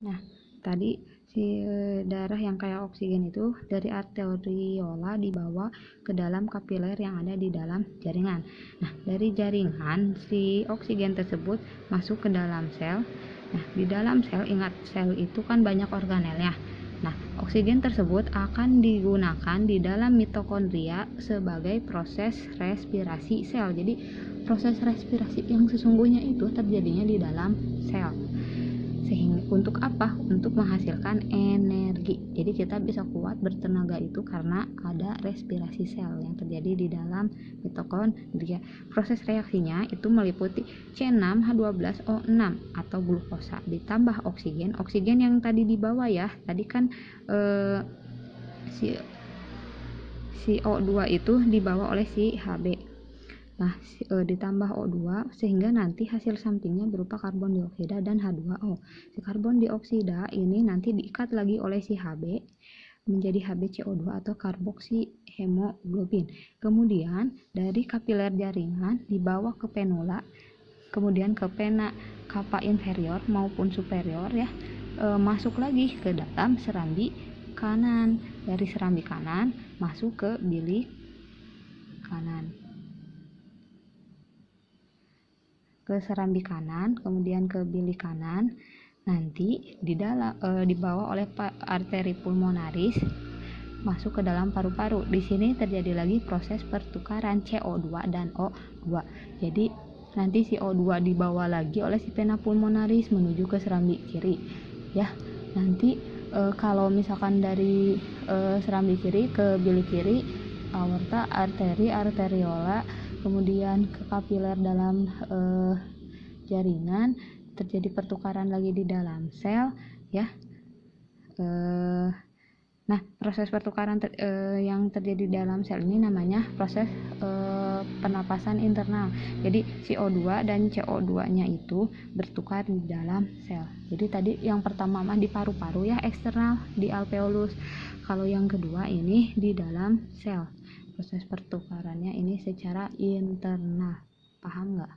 Nah, tadi si darah yang kayak oksigen itu dari arteriola dibawa ke dalam kapiler yang ada di dalam jaringan. Nah, dari jaringan si oksigen tersebut masuk ke dalam sel. Nah, di dalam sel, ingat sel itu kan banyak organelnya. Nah, oksigen tersebut akan digunakan di dalam mitokondria sebagai proses respirasi sel. Jadi, proses respirasi yang sesungguhnya itu terjadinya di dalam sel. Sehingga untuk apa? Untuk menghasilkan energi. Jadi kita bisa kuat bertenaga itu karena ada respirasi sel yang terjadi di dalam mitokondria. Proses reaksinya itu meliputi C6H12O6 atau glukosa ditambah oksigen. Oksigen yang tadi dibawa ya. Tadi kan si O2 itu dibawa oleh si Hb. Nah, ditambah O2 sehingga nanti hasil sampingnya berupa karbon dioksida dan H2O. Si karbon dioksida ini nanti diikat lagi oleh si Hb menjadi HbCO2 atau karboksi hemoglobin. Kemudian dari kapiler jaringan dibawa ke penula, kemudian ke vena cava inferior maupun superior ya. Masuk lagi ke dalam serambi kanan. Dari serambi kanan masuk ke bilik kanan. Ke serambi kanan, kemudian ke bilik kanan, nanti dibawa oleh arteri pulmonaris masuk ke dalam paru-paru. Di sini terjadi lagi proses pertukaran CO2 dan O2. Jadi nanti si O2 dibawa lagi oleh si vena pulmonaris menuju ke serambi kiri. Ya, nanti kalau misalkan dari serambi kiri ke bilik kiri, aorta, arteri, arteriola, kemudian ke kapiler dalam jaringan, terjadi pertukaran lagi di dalam sel ya. Nah, proses pertukaran yang terjadi di dalam sel ini namanya proses penapasan internal. Jadi CO2 dan CO2-nya itu bertukar di dalam sel. Jadi tadi yang pertama mah di paru-paru ya, eksternal di alveolus. Kalau yang kedua ini di dalam sel. Proses pertukarannya ini secara internal. Paham nggak?